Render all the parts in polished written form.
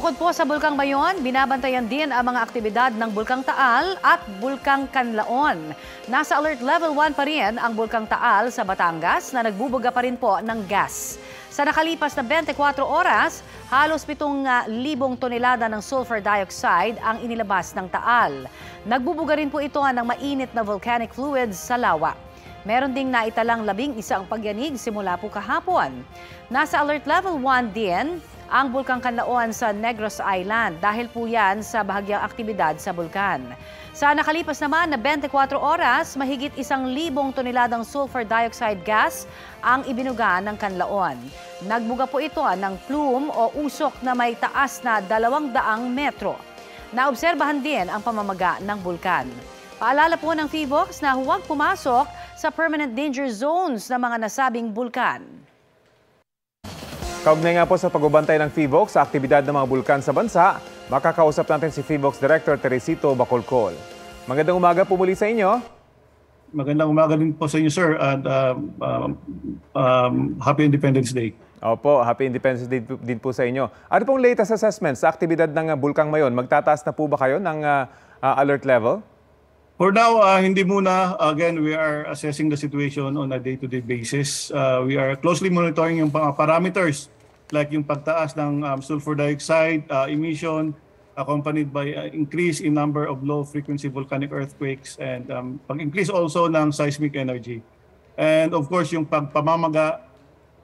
Bukod po sa Bulkang Mayon, binabantayan din ang mga aktibidad ng Bulkang Taal at Bulkang Kanlaon. Nasa alert level 1 pa rin ang Bulkang Taal sa Batangas na nagbubuga pa rin po ng gas. Sa nakalipas na 24 oras, halos 7,000 tonelada ng sulfur dioxide ang inilabas ng Taal. Nagbubuga rin po ito ng mainit na volcanic fluids sa lawa. Meron ding naitalang 11 ang pagyanig simula po kahapon. Nasa alert level 1 din ang Bulkang Kanlaon sa Negros Island dahil po yan sa bahagyang aktibidad sa bulkan. Sa nakalipas naman na 24 oras, mahigit 1,000 toneladang sulfur dioxide gas ang ibinuga ng Kanlaon. Nagbuga po ito ng plume o usok na may taas na 200 metro. Naobserbahan din ang pamamaga ng bulkan. Paalala po ng PHIVOLCS na huwag pumasok sa permanent danger zones ng mga nasabing bulkan. Kaugnay nga po sa pagbabantay ng PHIVOLCS sa aktibidad ng mga bulkan sa bansa, makakausap natin si PHIVOLCS Director Teresito Bacolcol. Magandang umaga po muli sa inyo. Magandang umaga din po sa inyo, sir, and Happy Independence Day. Opo, Happy Independence Day din po sa inyo. Ano pong latest assessment sa aktibidad ng Bulkang Mayon? Magtataas na po ba kayo ng alert level? For now, hindi muna. Again, we are assessing the situation on a day-to-day basis. We are closely monitoring yung parameters like yung pagtaas ng sulfur dioxide emission accompanied by increase in number of low-frequency volcanic earthquakes and pag-increase also ng seismic energy. And of course, yung pagpamamaga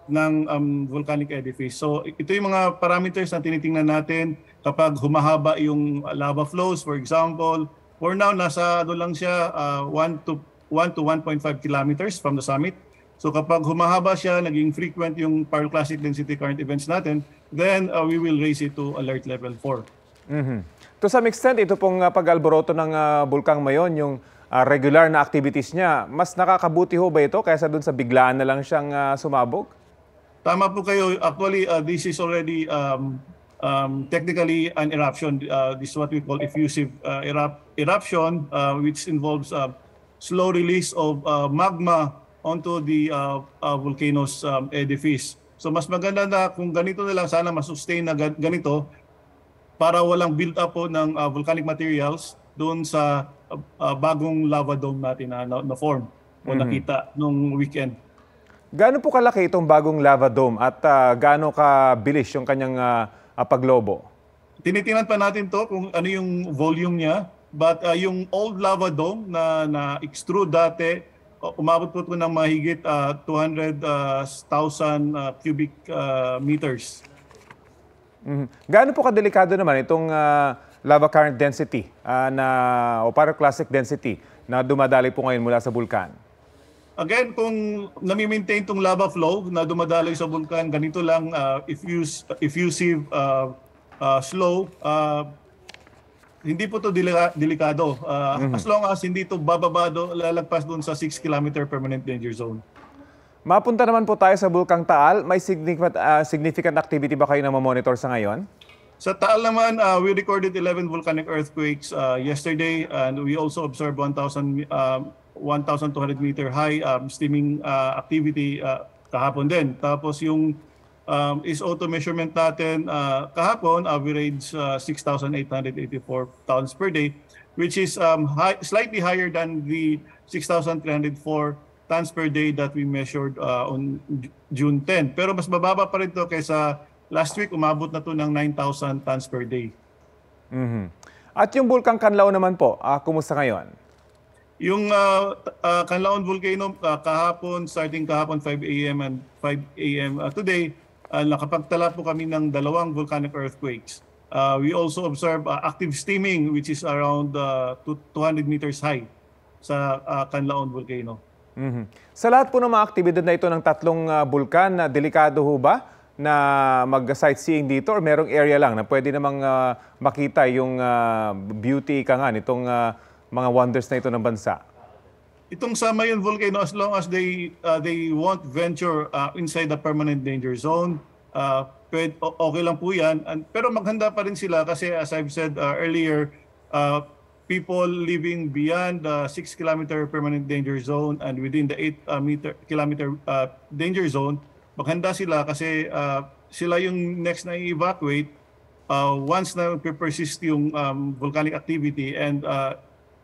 ng volcanic edifice. So ito yung mga parameters na tinitingnan natin kapag humahaba yung lava flows, for example. For now, nasa lang siya 1 to 1.5 kilometers from the summit. So kapag humahaba siya, naging frequent yung pyroclastic density current events natin, then we will raise it to alert level 4. To some extent, ito pong pag-alboroto ng Bulkang Mayon, yung regular na activities niya, mas nakakabuti ho ba ito kaysa dun sa biglaan na lang siyang sumabog? Tama po kayo. Actually, this is already technically an eruption. This is what we call effusive eruption, which involves slow release of magma onto the volcano's edifice. So mas maganda na kung ganito na lang, sana masustain na ganito para walang build up po ng volcanic materials doon sa bagong lava dome natin na form o nakita nung weekend. Gaano po kalaki itong bagong lava dome at gaano kabilis yung kanyang paglobo? Tinitingnan pa natin to kung ano yung volume niya. But yung old lava dome na extrude dati, umabot po ito ng mahigit 200,000 cubic meters. Gaano po kadelikado naman itong lava current density o pyroclastic density na dumadaloy po ngayon mula sa bulkan? Again, kung nami-maintain itong lava flow na dumadaloy sa bulkan, ganito lang effusive, slow, hindi po ito delikado. As long as hindi ito bababado, lalagpas doon sa 6-kilometer permanent danger zone. Mapunta naman po tayo sa Bulkang Taal. May significant activity ba kayo na mamonitor sa ngayon? Sa Taal naman, we recorded 11 volcanic earthquakes yesterday, and we also observed 1,200 meter high steaming activity kahapon din. Tapos yung SO2 measurement natin kahapon average 6,884 tons per day, which is slightly higher than the 6,304 tons per day that we measured on June 10. Pero mas mababa pa rin ito kaysa last week, umabot na ito ng 9,000 tons per day. At yung Bulkang Kanlaon naman po, kumusta ngayon? Yung Kanlaon Volcano starting kahapon 5 a.m. and 5 a.m. Today, nakapagtala po kami ng 2 volcanic earthquakes. We also observe active steaming which is around 200 meters high sa Kanlaon Volcano. Sa lahat po ng mga aktibidad na ito ng 3 bulkan, delikado ho ba na mag-sightseeing dito or merong area lang na pwede namang makita yung beauty nitong mga wonders na ito ng bansa? Itong sa Mayon Volcano, as long as they won't venture inside the permanent danger zone, okay lang po yan. Pero maghanda pa rin sila kasi as I've said earlier, people living beyond the 6-kilometer permanent danger zone and within the 8-kilometer danger zone, maghanda sila kasi sila yung next na i-evacuate once na persist yung volcanic activity and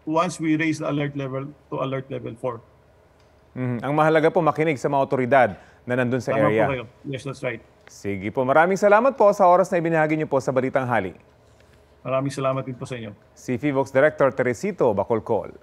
once we raise the alert level to alert level 4. Ang mahalaga po makinig sa mga otoridad na nandun sa Tama area. po kayo. Yes, that's right. Sige po, maraming salamat po sa oras na ibinahagi niyo po sa Balitang Hali. Maraming salamat din po sa inyo. Si FIVOX Director Teresito Bacolcol.